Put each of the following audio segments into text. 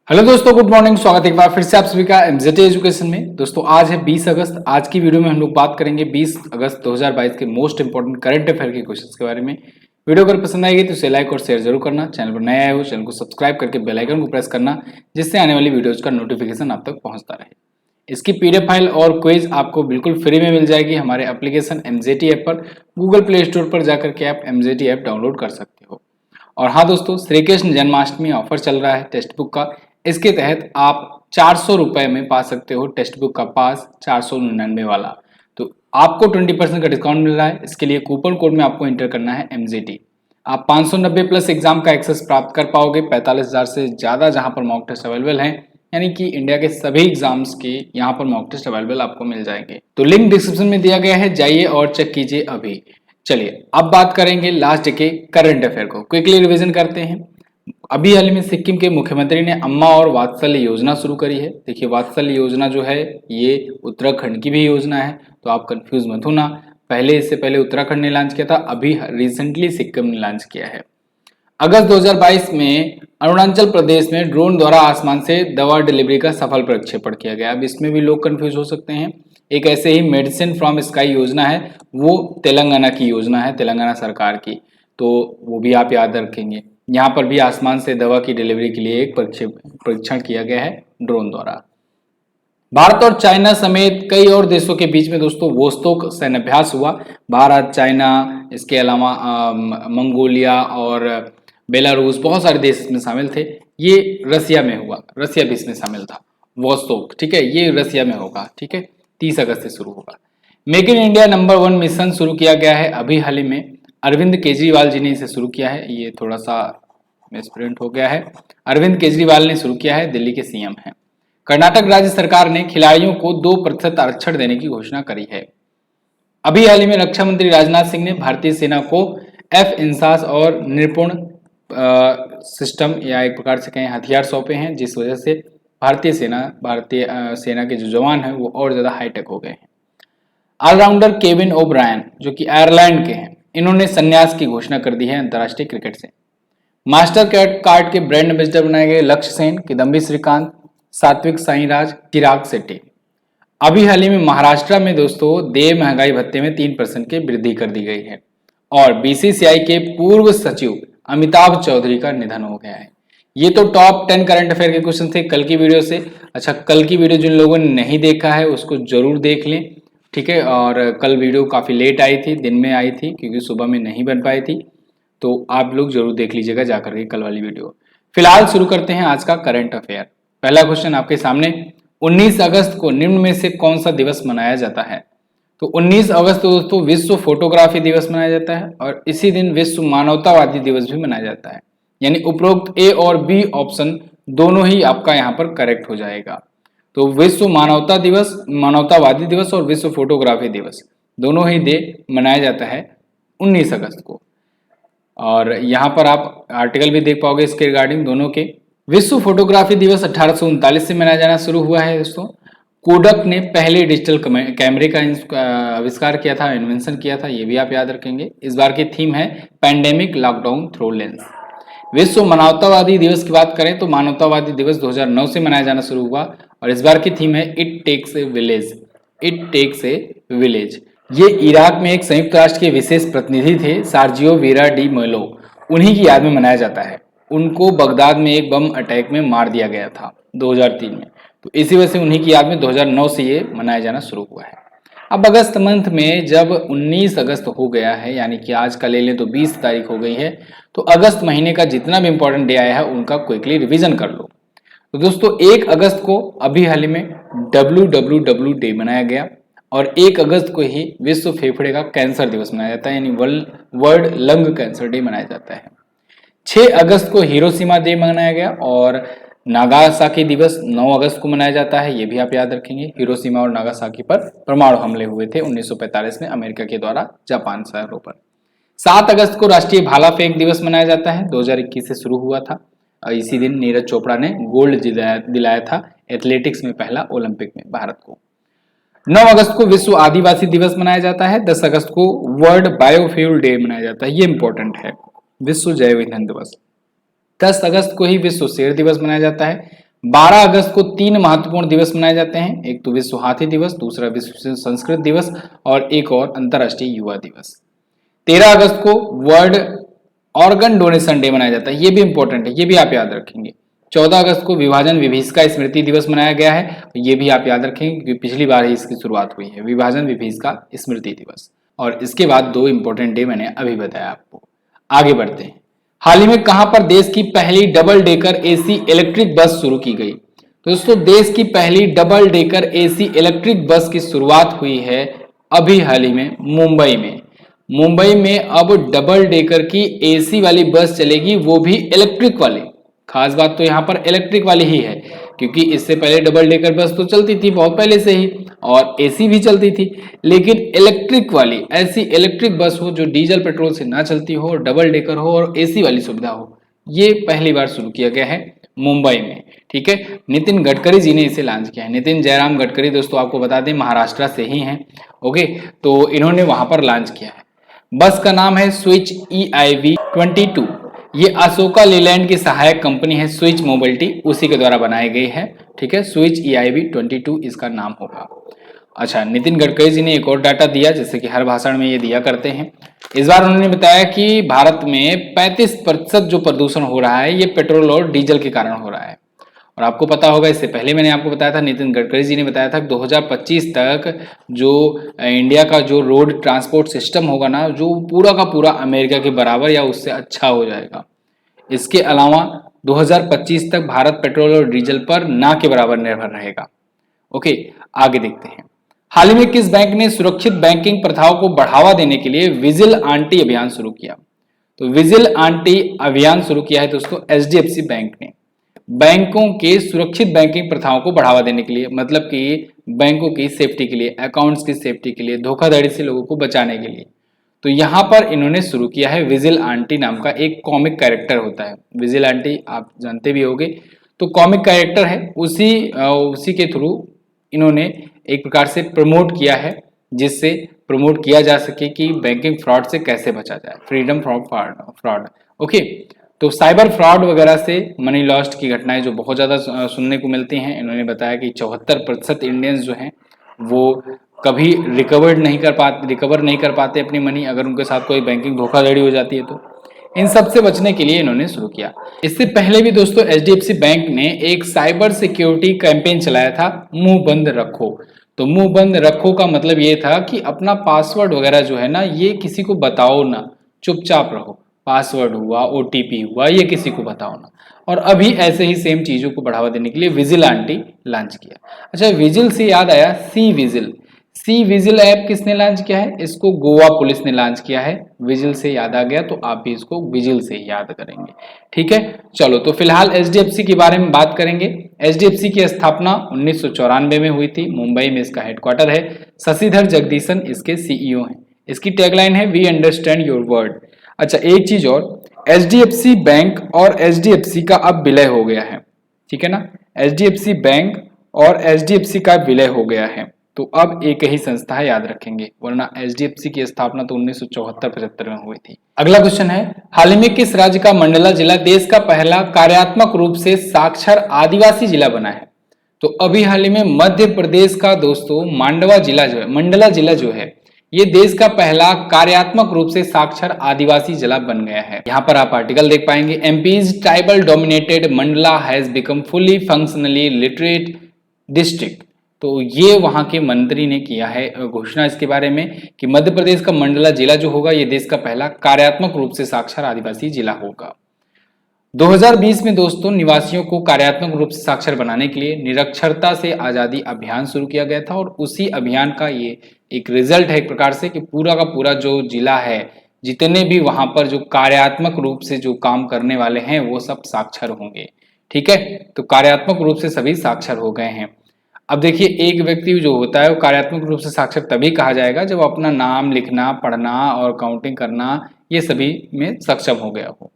Hello दोस्तों, good morning. स्वागत है एक बार फिर से आप सभी का एमजेटी एजुकेशन में। दोस्तों आज है 20 अगस्त। आज की वीडियो में हम लोग बात करेंगे 20 अगस्त 2022 के मोस्ट इंपोर्टेंट करंट अफेयर के क्वेश्चंस के बारे में। वीडियो अगर पसंद आएगी तो इसे लाइक और शेयर जरूर करना। चैनल पर नए आए हो चैनल को सब्सक्राइब करके बेल आइकन को प्रेस करना, जिससे आने वाली वीडियोज का नोटिफिकेशन आप तक पहुंचता रहे। इसकी पीडीएफ फाइल और क्विज आपको बिल्कुल फ्री में मिल जाएगी हमारे एप्लीकेशन एमजेटी ऐप पर। गूगल प्ले स्टोर पर जाकर के आप एमजेटी ऐप डाउनलोड कर सकते हो। और हाँ दोस्तों, श्री कृष्ण जन्माष्टमी ऑफर चल रहा है टेक्स्ट बुक का। इसके तहत आप 400 रुपए में पा सकते हो टेक्स्ट बुक का पास, 499 वाला। तो आपको 20% का डिस्काउंट मिल रहा है। इसके लिए कूपन कोड में आपको इंटर करना है MGT। आप 590 प्लस एग्जाम का एक्सेस प्राप्त कर पाओगे। 45,000 से ज्यादा जहां पर मॉक टेस्ट अवेलेबल है, यानी कि इंडिया के सभी एग्जाम्स के यहाँ पर मॉक टेस्ट अवेलेबल आपको मिल जाएंगे। तो लिंक डिस्क्रिप्शन में दिया गया है, जाइए और चेक कीजिए अभी। चलिए अब बात करेंगे लास्ट डे के करंट अफेयर को। क्विकली रिवीजन करते हैं। अभी हाल में सिक्किम के मुख्यमंत्री ने अम्मा और वात्सल्य योजना शुरू करी है। देखिए वात्सल्य योजना जो है ये उत्तराखंड की भी योजना है, तो आप कंफ्यूज मत होना। इससे पहले उत्तराखंड ने लॉन्च किया था, अभी रिसेंटली सिक्किम ने लॉन्च किया है। अगस्त 2022 में अरुणाचल प्रदेश में ड्रोन द्वारा आसमान से दवा डिलीवरी का सफल प्रक्षेपण किया गया। अब इसमें भी लोग कंफ्यूज हो सकते हैं। एक ऐसे ही मेडिसिन फ्रॉम स्काई योजना है, वो तेलंगाना की योजना है, तेलंगाना सरकार की, तो वो भी आप याद रखेंगे। यहाँ पर भी आसमान से दवा की डिलीवरी के लिए एक परीक्षण किया गया है ड्रोन द्वारा। भारत और चाइना समेत कई और देशों के बीच में दोस्तों वोस्तोक सैन्याभ्यास हुआ। भारत, चाइना, इसके अलावा मंगोलिया और बेलारूस, बहुत सारे देश इसमें शामिल थे। ये रसिया में हुआ, रसिया भी इसमें शामिल था। वोस्तोक, ठीक है, ये रसिया में होगा। ठीक है, 30 अगस्त से शुरू होगा। Make in India number 1 mission शुरू किया गया है अभी हाल ही में। अरविंद केजरीवाल जी ने इसे शुरू किया है। ये थोड़ा सा मिसप्रिंट हो गया है। अरविंद केजरीवाल ने शुरू किया है, दिल्ली के सीएम हैं। कर्नाटक राज्य सरकार ने खिलाड़ियों को 2% आरक्षण देने की घोषणा करी है। अभी हाल ही में रक्षा मंत्री राजनाथ सिंह ने भारतीय सेना को F-इंसास और निपुण सिस्टम या एक प्रकार से कहें हथियार सौंपे हैं, जिस वजह से भारतीय सेना के जो जवान हैं वो और ज्यादा हाईटेक हो गए हैं। ऑलराउंडर केविन ओब्रायन जो कि आयरलैंड के हैं, इन्होंने संन्यास की घोषणा कर दी है अंतर्राष्ट्रीय क्रिकेट से। मास्टर कार्ड के ब्रांड एम्बेसडर बनाए गए लक्ष्य सेन, किदम्बी श्रीकांत, सात्विक साईराज, चिराग शेट्टी। अभी हाल ही में महाराष्ट्र में दोस्तों देय महंगाई भत्ते में 3% की वृद्धि कर दी गई है। और बीसीसीआई के पूर्व सचिव अमिताभ चौधरी का निधन हो गया है। ये तो टॉप 10 करंट अफेयर के क्वेश्चन थे कल की वीडियो से। अच्छा, कल की वीडियो जिन लोगों ने नहीं देखा है उसको जरूर देख लें, ठीक है। और कल वीडियो काफी लेट आई थी, दिन में आई थी क्योंकि सुबह में नहीं बन पाई थी, तो आप लोग जरूर देख लीजिएगा जाकर के कल वाली वीडियो। फिलहाल शुरू करते हैं आज का करंट अफेयर। पहला क्वेश्चन आपके सामने, 19 अगस्त को निम्न में से कौन सा दिवस मनाया जाता है? तो 19 अगस्त को दोस्तों विश्व फोटोग्राफी दिवस मनाया जाता है, और इसी दिन विश्व मानवतावादी दिवस भी मनाया जाता है। यानी उपरोक्त ए और बी ऑप्शन दोनों ही आपका यहाँ पर करेक्ट हो जाएगा। तो विश्व मानवता दिवस, मानवतावादी दिवस और विश्व फोटोग्राफी दिवस दोनों ही डे मनाया जाता है 19 अगस्त को। और यहाँ पर आप आर्टिकल भी देख पाओगे इसके रिगार्डिंग दोनों के। विश्व फोटोग्राफी दिवस 1839 से मनाया जाना शुरू हुआ है दोस्तों। कोडक ने पहले डिजिटल कैमरे का आविष्कार किया था, इन्वेंशन किया था, ये भी आप याद रखेंगे। इस बार की थीम है पैंडेमिक लॉकडाउन थ्रू लेंस। विश्व मानवतावादी दिवस की बात करें तो मानवतावादी दिवस 2009 से मनाया जाना शुरू हुआ, और इस बार की थीम है it takes a village. It takes a village. ये इराक में एक संयुक्त राष्ट्र के विशेष प्रतिनिधि थे, सार्जियो वीरा डी मेलो, उन्हीं की याद में मनाया जाता है। उनको बगदाद में एक बम अटैक में मार दिया गया था 2003 में, तो इसी वजह से उन्हीं की याद में 2009 से ये मनाया जाना शुरू हुआ है। अब अगस्त मंथ में जब 19 अगस्त हो गया है, यानी कि आज का ले लें तो 20 तारीख हो गई है, तो अगस्त महीने का जितना भी इंपॉर्टेंट डे आया है उनका क्विकली रिवीजन कर लो। तो दोस्तों 1 अगस्त को अभी हाल ही में WWW डे मनाया गया, और 1 अगस्त को ही विश्व फेफड़े का कैंसर दिवस मनाया जाता है, यानी वर्ल्ड लंग कैंसर डे मनाया जाता है। 6 अगस्त को हिरोशिमा डे मनाया गया, और नागासाकी दिवस 9 अगस्त को मनाया जाता है, ये भी आप याद रखेंगे। हिरोशिमा और नागासाकी पर परमाणु हमले हुए थे 1945 में अमेरिका के द्वारा जापान शहरों पर। 7 अगस्त को राष्ट्रीय भाला फेंक दिवस मनाया जाता है, 2021 से शुरू हुआ था। इसी दिन नीरज चोपड़ा ने गोल्ड दिलाया था एथलेटिक्स में पहला ओलंपिक में भारत को। 9 अगस्त को विश्व आदिवासी दिवस मनाया जाता है। 10 अगस्त को वर्ल्ड बायोफ्यूल डे मनाया जाता है, ये इंपॉर्टेंट है, विश्व जैव ईंधन दिवस। 10 अगस्त को ही विश्व शेर दिवस मनाया जाता है। 12 अगस्त को 3 महत्वपूर्ण दिवस मनाए जाते हैं, एक तो विश्व हाथी दिवस, दूसरा विश्व संस्कृत दिवस और एक और अंतर्राष्ट्रीय युवा दिवस। 13 अगस्त को वर्ल्ड ऑर्गन डोनेशन डे मनाया जाता है, ये भी इंपॉर्टेंट है, ये भी आप याद रखेंगे। 14 अगस्त को विभाजन विभीषिका स्मृति दिवस मनाया गया है, ये भी आप याद रखेंगे क्योंकि पिछली बार ही इसकी शुरुआत हुई है, विभाजन विभीषिका स्मृति दिवस। और इसके बाद 2 इंपॉर्टेंट डे मैंने अभी बताया आपको। आगे बढ़ते हैं। हाल ही में कहां पर देश की पहली double decker AC electric bus शुरू की गई? तो दोस्तों देश की पहली double decker AC electric bus की शुरुआत हुई है अभी हाल ही में मुंबई में। मुंबई में अब डबल डेकर की एसी वाली बस चलेगी, वो भी इलेक्ट्रिक वाली। खास बात तो यहाँ पर इलेक्ट्रिक वाली ही है, क्योंकि इससे पहले डबल डेकर बस तो चलती थी बहुत पहले से ही और एसी भी चलती थी, लेकिन इलेक्ट्रिक वाली, ऐसी इलेक्ट्रिक बस हो जो डीजल पेट्रोल से ना चलती हो, डबल डेकर हो और एसी वाली सुविधा हो, ये पहली बार शुरू किया गया है मुंबई में। ठीक है, नितिन गडकरी जी ने इसे लॉन्च किया है। नितिन जयराम गडकरी दोस्तों आपको बता दें महाराष्ट्र से ही हैं। ओके, तो इन्होंने वहां पर लॉन्च किया है। बस का नाम है स्विच EIV 22। ये अशोका लेलैंड की सहायक कंपनी है स्विच मोबिलिटी, उसी के द्वारा बनाई गई है। ठीक है, स्विच EIV 22 इसका नाम होगा। अच्छा, नितिन गडकरी जी ने एक और डाटा दिया, जैसे कि हर भाषण में ये दिया करते हैं। इस बार उन्होंने बताया कि भारत में 35% जो प्रदूषण हो रहा है ये पेट्रोल और डीजल के कारण हो रहा है। और आपको पता होगा, इससे पहले मैंने आपको बताया था, नितिन गडकरी जी ने बताया था 2025 तक जो इंडिया का जो रोड ट्रांसपोर्ट सिस्टम होगा ना, जो पूरा का पूरा अमेरिका के बराबर या उससे अच्छा हो जाएगा। इसके अलावा 2025 तक भारत पेट्रोल और डीजल पर ना के बराबर निर्भर रहेगा। ओके, आगे देखते हैं। हाल ही में किस बैंक ने सुरक्षित बैंकिंग प्रथाओं को बढ़ावा देने के लिए विजिल आंटी अभियान शुरू किया? तो विजिल आंटी अभियान शुरू किया है दोस्तों HDFC बैंक ने। बैंकों के सुरक्षित बैंकिंग प्रथाओं को बढ़ावा देने के लिए, मतलब कि बैंकों की सेफ्टी के लिए, अकाउंट्स की सेफ्टी के लिए, धोखाधड़ी से लोगों को बचाने के लिए। तो यहाँ पर इन्होंने शुरू किया है विजिल आंटी नाम का एक कॉमिक कैरेक्टर होता है। विजिल आंटी आप जानते भी होंगे, तो कॉमिक कैरेक्टर है, उसी के थ्रू इन्होंने एक प्रकार से प्रमोट किया है, जिससे प्रमोट किया जा सके कि बैंकिंग फ्रॉड से कैसे बचा जाए, फ्रीडम फ्रॉम फ्रॉड। ओके, तो साइबर फ्रॉड वगैरह से मनी लॉस्ट की घटनाएं जो बहुत ज़्यादा सुनने को मिलती हैं, इन्होंने बताया कि 74% इंडियंस जो हैं वो कभी रिकवर नहीं कर पाते अपनी मनी, अगर उनके साथ कोई बैंकिंग धोखाधड़ी हो जाती है तो। इन सब से बचने के लिए इन्होंने शुरू किया। इससे पहले भी दोस्तों HDFC बैंक ने एक साइबर सिक्योरिटी कैंपेन चलाया था, मुंह बंद रखो। तो मुंह बंद रखो का मतलब ये था कि अपना पासवर्ड वगैरह जो है ना, ये किसी को बताओ ना, चुपचाप रहो। पासवर्ड हुआ, OTP हुआ, ये किसी को बताओ ना। और अभी ऐसे ही सेम चीजों को बढ़ावा देने के लिए विजिल आंटी लॉन्च किया। अच्छा, विजिल से याद आया सी विजिल ऐप किसने लॉन्च किया है? इसको गोवा पुलिस ने लॉन्च किया है। विजिल से याद आ गया तो आप भी इसको विजिल से ही याद करेंगे। ठीक है, चलो तो फिलहाल HDFC के बारे में बात करेंगे। HDFC की स्थापना 1994 में हुई थी। मुंबई में इसका हेडक्वार्टर है। शशिधर जगदीशन इसके CEO हैं। इसकी टैगलाइन है वी अंडरस्टैंड योर वर्ड। अच्छा, एक चीज और, HDFC बैंक और HDFC का अब विलय हो गया है। ठीक है ना, HDFC बैंक और HDFC का विलय हो गया है, तो अब एक ही संस्था है, याद रखेंगे, वरना HDFC की स्थापना तो 1974-75 में हुई थी। अगला क्वेश्चन है, हाल ही में किस राज्य का मंडला जिला देश का पहला कार्यात्मक रूप से साक्षर आदिवासी जिला बना है? तो अभी हाल ही में मध्य प्रदेश का दोस्तों मंडला जिला जो है ये देश का पहला कार्यात्मक रूप से साक्षर आदिवासी जिला बन गया है। यहाँ पर आप आर्टिकल देख पाएंगे, MPs tribal dominated Mandla has become fully functionally literate district. तो ये वहां के मंत्री ने किया है घोषणा इसके बारे में कि मध्य प्रदेश का मंडला जिला जो होगा ये देश का पहला कार्यात्मक रूप से साक्षर आदिवासी जिला होगा। 2020 में दोस्तों निवासियों को कार्यात्मक रूप से साक्षर बनाने के लिए निरक्षरता से आजादी अभियान शुरू किया गया था, और उसी अभियान का ये एक रिजल्ट है एक प्रकार से कि पूरा का पूरा जो जिला है, जितने भी वहां पर जो कार्यात्मक रूप से जो काम करने वाले हैं वो सब साक्षर होंगे। ठीक है, तो कार्यात्मक रूप से सभी साक्षर हो गए हैं। अब देखिए, एक व्यक्ति जो होता है वो कार्यात्मक रूप से साक्षर तभी कहा जाएगा जब अपना नाम लिखना, पढ़ना और काउंटिंग करना ये सभी में सक्षम हो गया हो।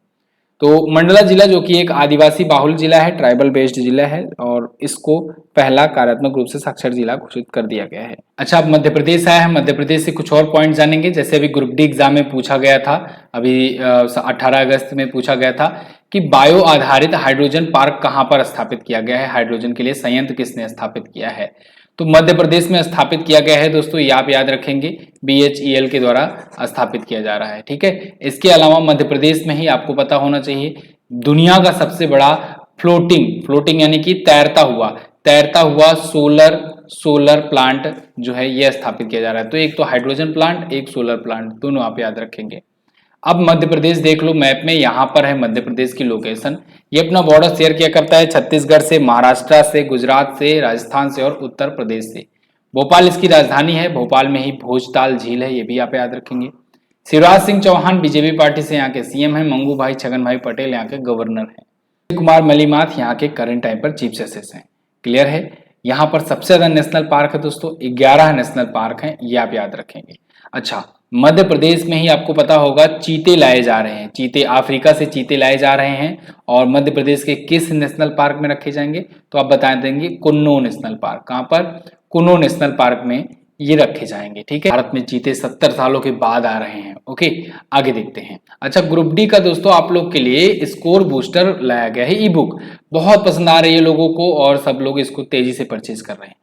तो मंडला जिला जो कि एक आदिवासी बाहुल जिला है, ट्राइबल बेस्ड जिला है, और इसको पहला कार्यात्मक रूप से साक्षर जिला घोषित कर दिया गया है। अच्छा, अब मध्य प्रदेश आया है, मध्य प्रदेश से कुछ और पॉइंट जानेंगे। जैसे अभी ग्रुप डी एग्जाम में पूछा गया था, अभी 18 अगस्त में पूछा गया था कि बायो आधारित हाइड्रोजन पार्क कहाँ पर स्थापित किया गया है, हाइड्रोजन के लिए संयंत्र किसने स्थापित किया है। तो मध्य प्रदेश में स्थापित किया गया है दोस्तों, ये आप याद रखेंगे, BHEL के द्वारा स्थापित किया जा रहा है। ठीक है, इसके अलावा मध्य प्रदेश में ही आपको पता होना चाहिए दुनिया का सबसे बड़ा फ्लोटिंग यानी कि तैरता हुआ सोलर प्लांट जो है यह स्थापित किया जा रहा है। तो एक तो हाइड्रोजन प्लांट, एक सोलर प्लांट, दोनों आप याद रखेंगे। अब मध्य प्रदेश देख लो मैप में, यहाँ पर है मध्य प्रदेश की लोकेशन। ये अपना बॉर्डर शेयर किया करता है छत्तीसगढ़ से, महाराष्ट्र से, गुजरात से, राजस्थान से और उत्तर प्रदेश से। भोपाल इसकी राजधानी है, भोपाल में ही भोजताल झील है, ये भी आप याद रखेंगे। शिवराज सिंह चौहान बीजेपी पार्टी से यहाँ के CM है, मंगू भाई छगन भाई पटेल यहाँ के गवर्नर है, कुमार मलिमाथ यहाँ के करंट टाइम पर चीफ जस्टिस हैं। क्लियर है। यहाँ पर सबसे ज्यादा नेशनल पार्क है दोस्तों, 11 नेशनल पार्क हैं, ये आप याद रखेंगे। अच्छा, मध्य प्रदेश में ही आपको पता होगा चीते लाए जा रहे हैं, चीते अफ्रीका से चीते लाए जा रहे हैं, और मध्य प्रदेश के किस नेशनल पार्क में रखे जाएंगे, तो आप बता देंगे कुन्नो नेशनल पार्क। कहां पर? कुन्नो नेशनल पार्क में ये रखे जाएंगे। ठीक है, भारत में चीते 70 सालों के बाद आ रहे हैं। ओके, आगे देखते हैं। अच्छा, ग्रुप डी का दोस्तों आप लोग के लिए स्कोर बूस्टर लाया गया है, ई बुक बहुत पसंद आ रही है लोगों को, और सब लोग इसको तेजी से परचेज कर रहे हैं।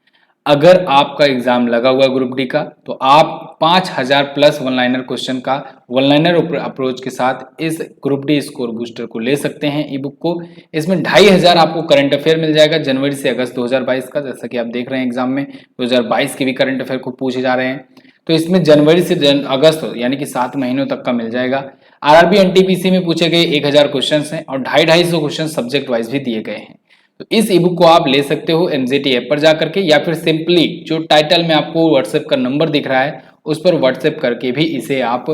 अगर आपका एग्जाम लगा हुआ ग्रुप डी का, तो आप 5000 प्लस वन लाइनर क्वेश्चन का वन लाइनर अप्रोच के साथ इस ग्रुप डी स्कोर बूस्टर को ले सकते हैं, ई बुक को। इसमें 2500 आपको करंट अफेयर मिल जाएगा जनवरी से अगस्त 2022 का, जैसा कि आप देख रहे हैं एग्जाम में 2022 के भी करंट अफेयर को पूछे जा रहे हैं। तो इसमें जनवरी से अगस्त यानी कि 7 महीनों तक का मिल जाएगा। RRB NTPC में पूछे गए 1000 क्वेश्चन हैं, और 250 क्वेश्चन सब्जेक्ट वाइज भी दिए गए हैं। तो इस ई बुक को आप ले सकते हो MZT ऐप पर जाकर के, या फिर सिंपली जो टाइटल में आपको व्हाट्सएप का नंबर दिख रहा है उस पर व्हाट्सएप करके भी इसे आप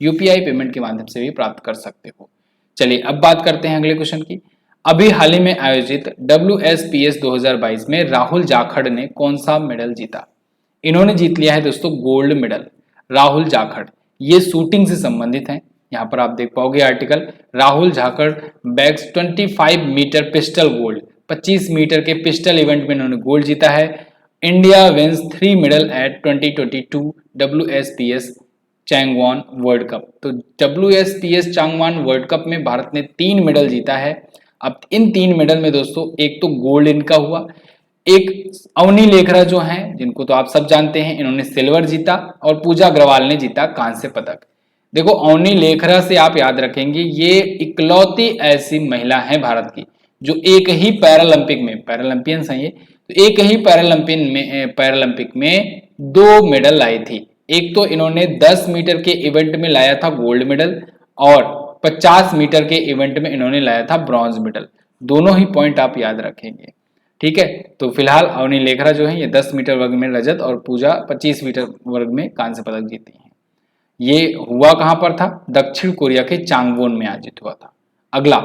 UPI पेमेंट के माध्यम से भी प्राप्त कर सकते हो। चलिए अब बात करते हैं अगले क्वेश्चन की। अभी हाल ही में आयोजित WSPS 2022 में राहुल जाखड़ ने कौन सा मेडल जीता? इन्होंने जीत लिया है दोस्तों गोल्ड मेडल। राहुल जाखड़ ये शूटिंग से संबंधित हैं, यहाँ पर आप देख पाओगे article. Rahul Jakhar bags 25 metre pistol gold, 25 metre के पिस्टल इवेंट में इन्होंने गोल्ड जीता है। India wins 3 medal at 2022 WSPS Changwon world cup. तो WSPS चैंगवॉन वर्ल्ड कप में भारत ने 3 मेडल जीता है। अब इन 3 मेडल में दोस्तों एक तो गोल्ड इनका हुआ, एक अवनी लेखरा जो हैं जिनको तो आप सब जानते हैं, इन्होंने सिल्वर जीता, और पूजा अग्रवाल ने जीता कांस्य पदक। देखो अवनी लेखरा से आप याद रखेंगे, ये इकलौती ऐसी महिला है भारत की जो एक ही पैरालंपियंस हैं ये, तो एक ही पैरालंपिक में 2 मेडल लाई थी। एक तो इन्होंने 10 मीटर के इवेंट में लाया था गोल्ड मेडल, और 50 मीटर के इवेंट में इन्होंने लाया था ब्रॉन्ज मेडल। दोनों ही पॉइंट आप याद रखेंगे। ठीक है, तो फिलहाल अवनी लेखरा जो है ये 10 मीटर वर्ग में रजत, और पूजा 25 मीटर वर्ग में कांस्य पदक जीती है। ये हुआ कहां पर था? दक्षिण कोरिया के चांगवोन में आयोजित हुआ था। अगला,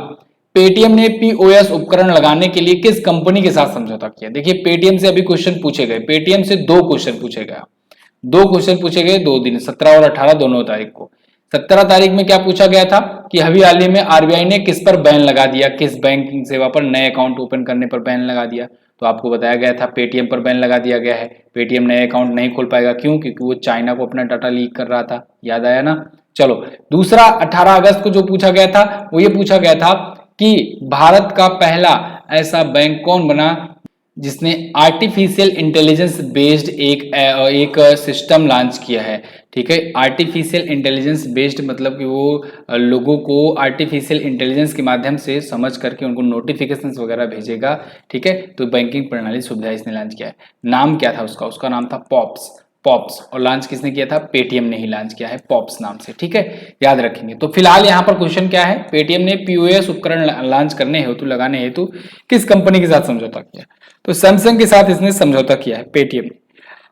पेटीएम ने POS उपकरण लगाने के लिए किस कंपनी के साथ समझौता किया? देखिए पेटीएम से अभी क्वेश्चन पूछे गए, पेटीएम से 2 क्वेश्चन पूछे गए, 2 दिन 17 और 18 दोनों तारीख को। 17 तारीख में क्या पूछा गया था कि अभी हाल ही में RBI ने किस पर बैन लगा दिया, किस बैंकिंग सेवा पर नए अकाउंट ओपन करने पर बैन लगा दिया? तो आपको बताया गया था पेटीएम पर बैन लगा दिया गया है। पेटीएम नए अकाउंट नहीं खोल पाएगा, क्यों? क्योंकि वो चाइना को अपना डाटा लीक कर रहा था। याद आया ना? चलो दूसरा, 18 अगस्त को जो पूछा गया था वो ये पूछा गया था कि भारत का पहला ऐसा बैंक कौन बना जिसने आर्टिफिशियल इंटेलिजेंस बेस्ड एक सिस्टम लॉन्च किया है। ठीक है, आर्टिफिशियल इंटेलिजेंस बेस्ड मतलब कि वो लोगों को आर्टिफिशियल इंटेलिजेंस के माध्यम से समझ करके उनको नोटिफिकेशंस वगैरह भेजेगा। ठीक है, तो बैंकिंग प्रणाली सुविधा इसने लॉन्च किया है। नाम क्या था उसका नाम था पॉप्स। और लॉन्च किसने किया था? पेटीएम ने ही लॉन्च किया है पॉप्स नाम से। ठीक है, याद रखेंगे। तो फिलहाल यहाँ पर क्वेश्चन क्या है, पेटीएम ने POS उपकरण लॉन्च करने हेतु लगाने हेतु किस कंपनी के साथ समझौता किया? तो सैमसंग के साथ इसने समझौता किया है पेटीएम ने।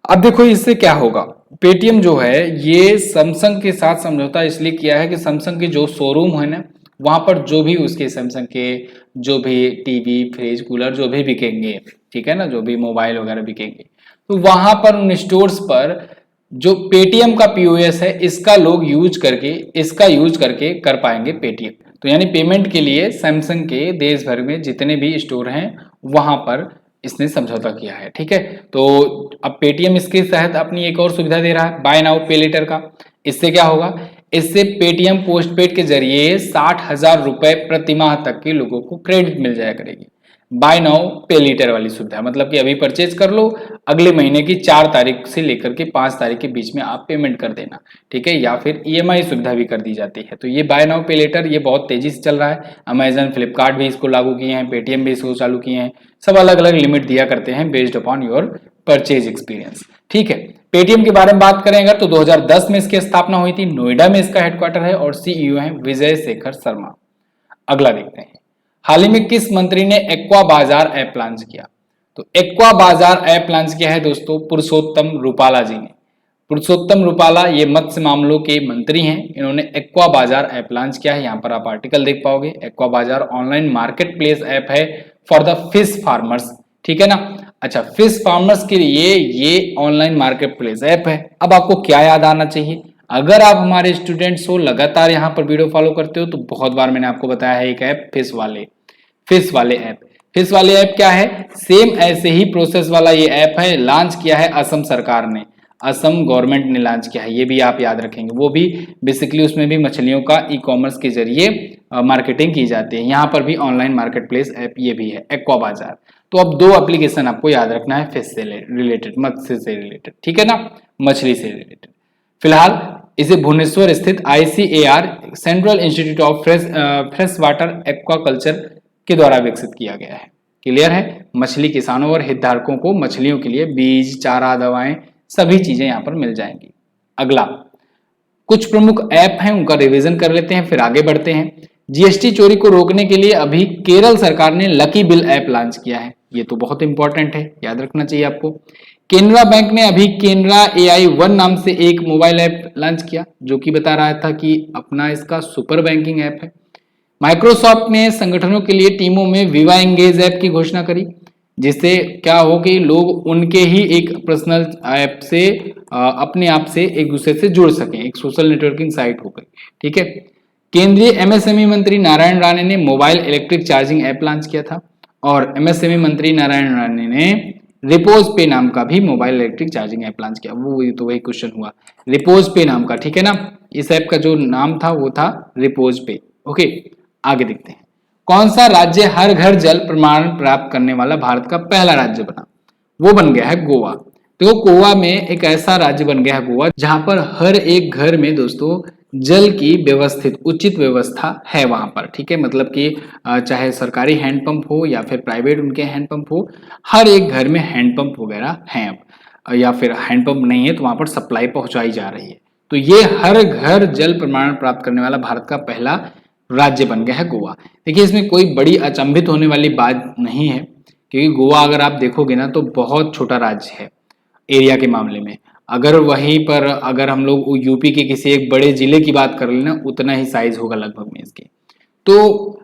अब देखो इससे क्या होगा, पेटीएम जो है ये सैमसंग के साथ समझौता इसलिए किया है कि सैमसंग के जो शोरूम है ना, वहां पर जो भी उसके सैमसंग के जो भी टीवी, फ्रिज, कूलर जो भी बिकेंगे, ठीक है ना, जो भी मोबाइल वगैरह बिकेंगे, तो वहां पर उन स्टोर्स पर जो पेटीएम का POS है इसका यूज करके कर पाएंगे पेटीएम। तो यानी पेमेंट के लिए सैमसंग के देश भर में जितने भी स्टोर हैं वहां पर इसने समझौता किया है। ठीक है, तो अब पेटीएम इसके तहत अपनी एक और सुविधा दे रहा है, बाय नाउ पे लेटर का। इससे क्या होगा, इससे पेटीएम पोस्टपेड के जरिए 60,000 रुपए प्रति माह तक के लोगों को क्रेडिट मिल जाया करेगी। बाय नाउ पे लेटर वाली सुविधा, मतलब कि अभी परचेज कर लो, अगले महीने की 4 तारीख से लेकर के 5 तारीख के बीच में आप पेमेंट कर देना। ठीक है, या फिर ईएमआई सुविधा भी कर दी जाती है। तो ये बाय नाउ पे लेटर ये बहुत तेजी से चल रहा है। अमेजन, फ्लिपकार्ट भी इसको लागू किए हैं, पेटीएम भी इसको चालू किए हैं। सब अलग अलग लिमिट दिया करते हैं based upon your purchase experience. ठीक है, पेटीएम के बारे में बात करें अगर तो 2010 में इसकी स्थापना हुई थी, नोएडा में इसका हेडक्वार्टर है और सीईओ है विजय शेखर शर्मा। अगला देखते हैं, हाल ही में किस मंत्री ने एक्वा बाजार ऐप लॉन्च किया? तो एक्वा बाजार ऐप लॉन्च किया है दोस्तों पुरुषोत्तम रूपाला जी ने। पुरुषोत्तम रूपाला ये मत्स्य मामलों के मंत्री हैं, इन्होंने एक्वा बाजार ऐप लॉन्च किया है। यहाँ पर आप आर्टिकल देख पाओगे। एक्वा बाजार ऑनलाइन मार्केट प्लेस ऐप है फॉर द फिश फार्मर्स। ठीक है ना, अच्छा, फिश फार्मर्स के लिए ये ऑनलाइन मार्केट प्लेस ऐप है। अब आपको क्या याद आना चाहिए, अगर आप हमारे स्टूडेंट्स हो, लगातार यहाँ पर वीडियो फॉलो करते हो, तो बहुत बार मैंने आपको बताया है एक ऐप फिश वाले ऐप। फिश वाले ऐप क्या है, सेम ऐसे ही प्रोसेस वाला ये ऐप है, लॉन्च किया है असम सरकार ने, असम गवर्नमेंट ने लॉन्च किया है, ये भी आप याद रखेंगे। वो भी बेसिकली उसमें भी मछलियों का ई कॉमर्स के जरिए मार्केटिंग की जाती है। यहाँ पर भी ऑनलाइन मार्केट प्लेस ऐप ये भी है, एक्वा बाजार। तो अब 2 एप्लीकेशन आपको याद रखना है फिश से रिलेटेड, मत्स्य से रिलेटेड। ठीक है ना, मछली से रिलेटेड। फिलहाल इसे भुवनेश्वर स्थित ICAR central institute of fresh water aquaculture के द्वारा विकसित किया गया है। क्लियर है, मछली किसानों और हितधारकों को मछलियों के लिए बीज, चारा, दवाएं सभी चीजें यहाँ पर मिल जाएंगी। अगला, कुछ प्रमुख ऐप हैं उनका रिवीजन कर लेते हैं फिर आगे बढ़ते हैं। जीएसटी चोरी को रोकने के लिए अभी केरल सरकार ने लकी बिल ऐप लॉन्च किया है, ये तो बहुत इंपॉर्टेंट है, याद रखना चाहिए आपको। केनरा बैंक ने अभी केनरा AI1 नाम से एक मोबाइल ऐप लॉन्च किया, जो कि बता रहा था कि अपना इसका सुपर बैंकिंग ऐप है। माइक्रोसॉफ्ट ने संगठनों के लिए टीमों में विवा एंगेज ऐप की घोषणा करी, जिससे क्या हो कि लोग उनके ही एक पर्सनल ऐप से अपने आप से एक दूसरे से जुड़ सकें, एक सोशल नेटवर्किंग साइट हो गई। ठीक है, केंद्रीय MSME मंत्री नारायण राणे ने mobile electric charging app launch किया था और MSME मंत्री नारायण राणे ने रिपोज पे नाम का भी mobile electric charging app launch किया। वो तो वही क्वेश्चन हुआ, रिपोज पे नाम का। ठीक है ना, इस ऐप का जो नाम था वो था रिपोज पे। ओके, आगे देखते हैं, कौन सा राज्य हर घर जल प्रमाण प्राप्त करने वाला भारत का पहला राज्य बना? वो बन गया है गोवा। तो गोवा में एक ऐसा राज्य बन गया है गोवा, जहां पर हर एक घर में दोस्तों जल की व्यवस्थित उचित व्यवस्था है वहां पर। ठीक है, मतलब कि चाहे सरकारी हैंडपंप हो या फिर प्राइवेट उनके हैंडपंप हो, हर एक घर में हैंडपंप वगैरह हैं अब, या फिर हैंडपंप नहीं है तो वहां पर सप्लाई पहुंचाई जा रही है। तो ये हर घर जल प्रमाण प्राप्त करने वाला भारत का पहला राज्य बन गया है गोवा। देखिए, इसमें कोई बड़ी अचंभित होने वाली बात नहीं है, क्योंकि गोवा अगर आप देखोगे ना तो बहुत छोटा राज्य है एरिया के मामले में। अगर वहीं पर अगर हम लोग यूपी के किसी एक बड़े जिले की बात कर लेना, उतना ही साइज होगा लगभग में इसके। तो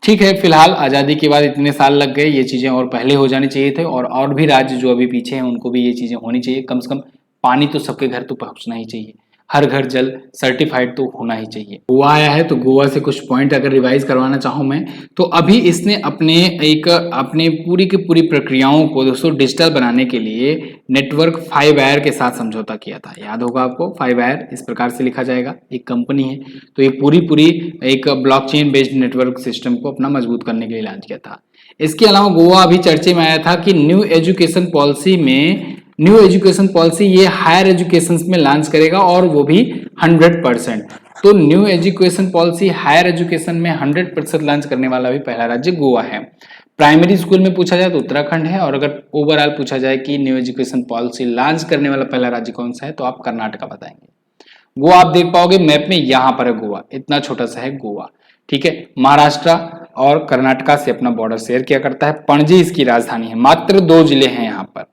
ठीक है, फिलहाल आज़ादी के बाद इतने साल लग गए, ये चीज़ें और पहले हो जानी चाहिए थे, और भी राज्य जो अभी पीछे हैं उनको भी ये चीज़ें होनी चाहिए। कम से कम पानी तो सबके घर तो पहुंचना ही चाहिए, हर घर जल सर्टिफाइड तो होना ही चाहिए। गोवा आया है तो गोवा से कुछ पॉइंट अगर रिवाइज करवाना चाहूँ मैं, तो अभी इसने अपने पूरी की पूरी प्रक्रियाओं को दोस्तों डिजिटल बनाने के लिए नेटवर्क 5 के साथ समझौता किया था। याद होगा आपको, 5 इस प्रकार से लिखा जाएगा, एक कंपनी है। तो ये पूरी एक ब्लॉकचेन बेस्ड नेटवर्क सिस्टम को अपना मजबूत करने के लिए लॉन्च किया था। इसके अलावा गोवा अभी चर्चे में आया था कि न्यू एजुकेशन पॉलिसी ये हायर एजुकेशन में लॉन्च करेगा, और वो भी 100%। तो new education policy higher education में 100% लॉन्च करने वाला भी पहला राज्य गोवा है। प्राइमरी स्कूल में पूछा जाए तो उत्तराखंड है, और अगर ओवरऑल पूछा जाए कि न्यू एजुकेशन पॉलिसी लॉन्च करने वाला पहला राज्य कौन सा है, तो आप कर्नाटका बताएंगे। गोवा आप देख पाओगे मैप में, यहाँ पर है गोवा, इतना छोटा सा है गोवा। ठीक है, महाराष्ट्र और कर्नाटका से अपना बॉर्डर शेयर किया करता है। पणजी इसकी राजधानी है। मात्र 2 जिले हैं यहाँ पर,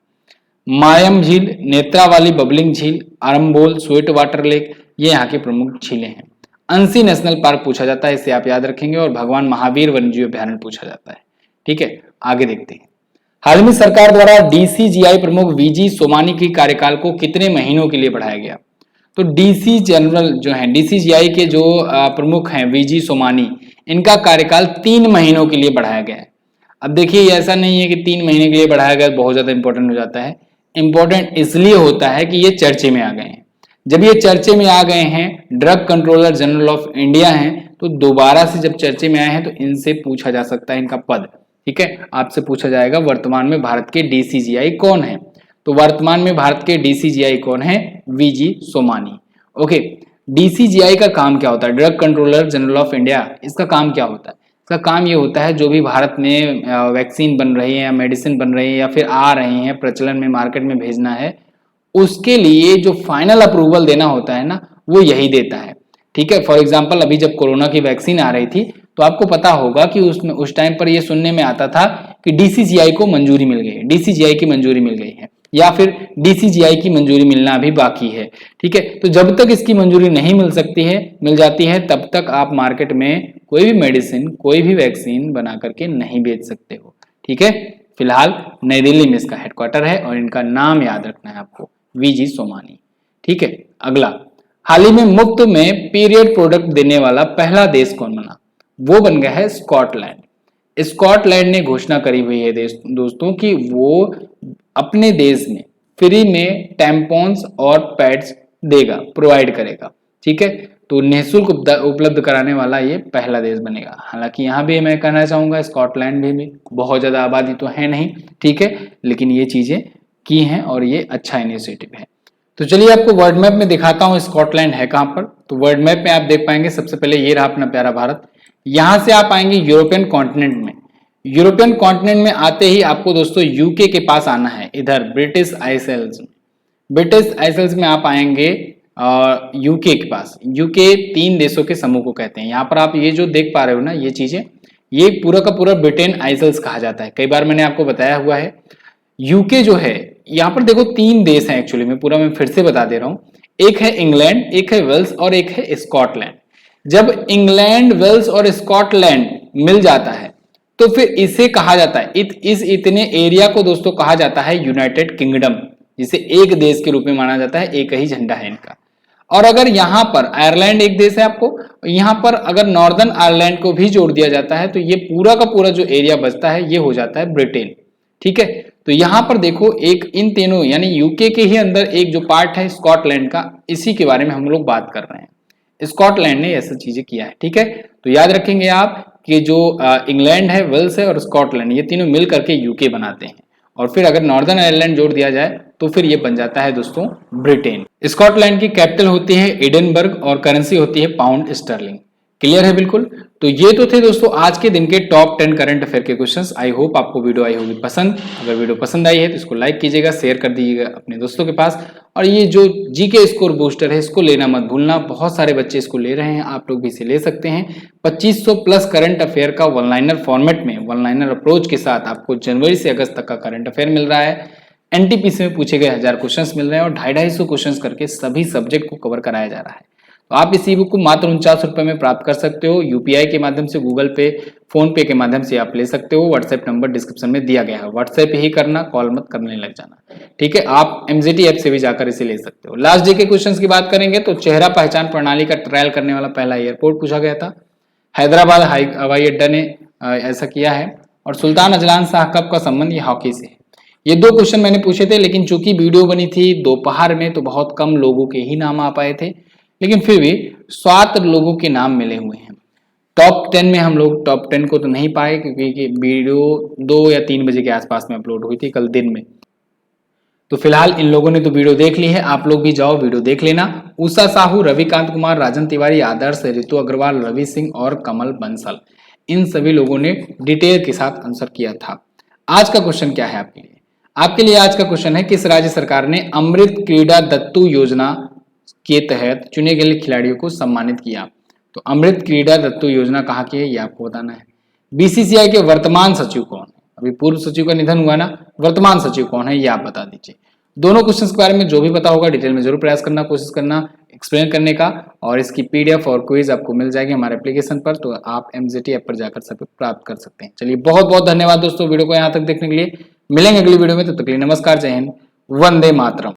मायम झील, नेत्रावाली बबलिंग झील, आरंबोल, स्वीट वाटर लेक, ये यहाँ की प्रमुख झीलें हैं। अंसी नेशनल पार्क पूछा जाता है, इसे आप याद रखेंगे, और भगवान महावीर वन्यजीव अभ्यारण्य पूछा जाता है। ठीक है, आगे देखते हैं। हाल में सरकार द्वारा DCGI प्रमुख VG सोमानी के कार्यकाल को कितने महीनों के लिए बढ़ाया गया? तो DC जनरल जो है, DCGI के जो प्रमुख हैं VG सोमानी, इनका कार्यकाल 3 महीनों के लिए बढ़ाया गया है। अब देखिए ऐसा नहीं है कि 3 महीने के लिए बढ़ाया गया बहुत ज्यादा इंपॉर्टेंट हो जाता है। इंपॉर्टेंट इसलिए होता है कि ये चर्चे में आ गए हैं। जब ये चर्चे में आ गए हैं, drug controller general of India हैं, तो दोबारा से जब चर्चे में आए हैं तो इनसे पूछा जा सकता है इनका पद। ठीक है, आपसे पूछा जाएगा वर्तमान में भारत के डीसीजीआई कौन है। तो वर्तमान में भारत के डीसीजीआई कौन है? वीजी सोमानी। ओके, डीसीजीआई का काम क्या होता है? Drug controller general of India, इसका काम क्या होता है? इसका काम ये होता है जो भी भारत में वैक्सीन बन रही है या मेडिसिन बन रही है या फिर आ रही है प्रचलन में, मार्केट में भेजना है, उसके लिए जो फाइनल अप्रूवल देना होता है ना, वो यही देता है। ठीक है, फॉर एग्जांपल अभी जब कोरोना की वैक्सीन आ रही थी तो आपको पता होगा कि उसमें उस टाइम पर ये सुनने में आता था कि डीसीजीआई को मंजूरी मिल गई है, डीसीजीआई की मंजूरी मिल गई है, या फिर डीसीजीआई की मंजूरी मिलना अभी बाकी है। ठीक है, तो जब तक इसकी मंजूरी नहीं मिल जाती है तब तक आप मार्केट में कोई भी मेडिसिन, कोई भी वैक्सीन बना करके नहीं बेच सकते हो। ठीक है, फिलहाल नई दिल्ली में इसका हेडक्वार्टर है और इनका नाम याद रखना है आपको, वीजी सोमानी। ठीक है, अगला, हाल ही में मुफ्त में पीरियड प्रोडक्ट देने वाला पहला देश कौन बना? वो बन गया है स्कॉटलैंड। स्कॉटलैंड ने घोषणा करी हुई है दोस्तों कि वो अपने देश में फ्री में टैम्पॉन्स और पैड्स देगा, प्रोवाइड करेगा। ठीक है, तो निःशुल्क उपलब्ध कराने वाला ये पहला देश बनेगा। हालांकि यहाँ भी मैं कहना चाहूंगा स्कॉटलैंड भी बहुत ज्यादा आबादी तो है नहीं, ठीक है, लेकिन ये चीजें की हैं और ये अच्छा इनिशिएटिव है। तो चलिए आपको वर्ल्ड मैप में दिखाता हूँ स्कॉटलैंड है कहाँ पर। तो वर्ल्ड मैप में आप देख पाएंगे सबसे पहले ये रहा अपना प्यारा भारत। यहां से आप आएंगे यूरोपियन कॉन्टिनेंट में। यूरोपियन कॉन्टिनेंट में आते ही आपको दोस्तों यूके के पास आना है, इधर ब्रिटिश आइसलैंड्स में। ब्रिटिश आइसलैंड्स में आप आएंगे यूके के पास। यूके 3 देशों के समूह को कहते हैं। यहाँ पर आप ये जो देख पा रहे हो ना ये चीजें, ये पूरा का पूरा ब्रिटेन आइसल्स कहा जाता है। कई बार मैंने आपको बताया हुआ है। यूके जो है, यहाँ पर देखो 3 देश हैं एक्चुअली में, पूरा मैं फिर से बता दे रहा हूँ। एक है इंग्लैंड, एक है वेल्स और एक है स्कॉटलैंड। जब इंग्लैंड, वेल्स और स्कॉटलैंड मिल जाता है तो फिर इसे कहा जाता है, इस इतने एरिया को दोस्तों कहा जाता है यूनाइटेड किंगडम, जिसे एक देश के रूप में माना जाता है, एक ही झंडा है इनका। और अगर यहां पर आयरलैंड एक देश है आपको, यहां पर अगर नॉर्दर्न आयरलैंड को भी जोड़ दिया जाता है तो ये पूरा का पूरा जो एरिया बचता है ये हो जाता है ब्रिटेन। ठीक है, तो यहां पर देखो एक इन तीनों यानी यूके के ही अंदर एक जो पार्ट है स्कॉटलैंड का, इसी के बारे में हम लोग बात कर रहे हैं। स्कॉटलैंड ने ऐसा चीजें किया है। ठीक है, तो याद रखेंगे आप कि जो इंग्लैंड है, वेल्स है और स्कॉटलैंड, ये तीनों मिल करके यूके बनाते हैं। और फिर अगर नॉर्दर्न आयरलैंड जोड़ दिया जाए तो फिर ये बन जाता है दोस्तों ब्रिटेन। स्कॉटलैंड की कैपिटल होती है एडिनबर्ग और करेंसी होती है पाउंड स्टर्लिंग। क्लियर है बिल्कुल। तो ये तो थे दोस्तों आज के दिन के टॉप 10 करंट अफेयर के क्वेश्चंस। आई होप आपको वीडियो आई होगी पसंद। अगर वीडियो पसंद आई है तो इसको लाइक कीजिएगा, शेयर कर दीजिएगा अपने दोस्तों के पास। और ये जो जीके स्कोर बूस्टर है इसको लेना मत भूलना, बहुत सारे बच्चे इसको ले रहे हैं, आप लोग भी इसे ले सकते हैं। 2500 प्लस करंट अफेयर का वन लाइनर फॉर्मेट में, वन लाइनर अप्रोच के साथ आपको जनवरी से अगस्त तक का करंट अफेयर मिल रहा है। एनटीपीसी में पूछे गए 1000 क्वेश्चंस मिल रहे हैं और 250 क्वेश्चंस करके सभी सब्जेक्ट को कवर कराया जा रहा है। तो आप इस ई बुक को मात्र 49 रुपए में प्राप्त कर सकते हो। यूपीआई के माध्यम से, गूगल पे, फोन पे के माध्यम से आप ले सकते हो। व्हाट्सएप नंबर डिस्क्रिप्शन में दिया गया है, व्हाट्सएप ही करना, कॉल मत करने लग जाना। ठीक है, आप एमजीटी ऐप से भी जाकर इसे ले सकते हो। लास्ट डे के क्वेश्चन की बात करेंगे तो चेहरा पहचान प्रणाली का ट्रायल करने वाला पहला एयरपोर्ट पूछा गया था। हैदराबाद हवाई अड्डा ने ऐसा किया है। और सुल्तान अजलान शाह कप का संबंध ये हॉकी से है। ये 2 क्वेश्चन मैंने पूछे थे, लेकिन चूंकि वीडियो बनी थी दोपहर में तो बहुत कम लोगों के ही नाम आ पाए थे, लेकिन फिर भी 7 लोगों के नाम मिले हुए हैं। टॉप 10 में हम लोग टॉप 10 को तो नहीं पाए क्योंकि वीडियो 2 या 3 बजे के आसपास में अपलोड हुई थी कल दिन में। तो फिलहाल इन लोगों ने तो वीडियो देख ली है, आप लोग भी जाओ वीडियो देख लेना। उषा साहू, रविकांत कुमार, राजन तिवारी, आदर्श, ऋतु अग्रवाल, रवि सिंह और कमल बंसल, इन सभी लोगों ने डिटेल के साथ आंसर किया था। आज का क्वेश्चन क्या है आपके लिए? आपके लिए आज का क्वेश्चन है, किस राज्य सरकार ने अमृत क्रीड़ा दत्तू योजना के तहत चुने गए खिलाड़ियों को सम्मानित किया? तो अमृत क्रीड़ा दत्तू योजना कहाँ की है ये आपको बताना है। बीसीसीआई के वर्तमान सचिव कौन है? अभी पूर्व सचिव का निधन हुआ ना, वर्तमान सचिव कौन है ये आप बता दीजिए। दोनों क्वेश्चंस के बारे में जो भी पता होगा डिटेल में जरूर प्रयास करना, कोशिश करना एक्सप्लेन करने का। और इसकी पीडीएफ और क्विज आपको मिल जाएगी हमारे एप्लीकेशन पर, तो आप एमजीटी ऐप पर जाकर सब प्राप्त कर सकते हैं। चलिए बहुत बहुत धन्यवाद दोस्तों वीडियो को यहाँ तक देखने के लिए। मिलेंगे अगली वीडियो में, तब तक के लिए नमस्कार, जय हिंद, वंदे मातरम।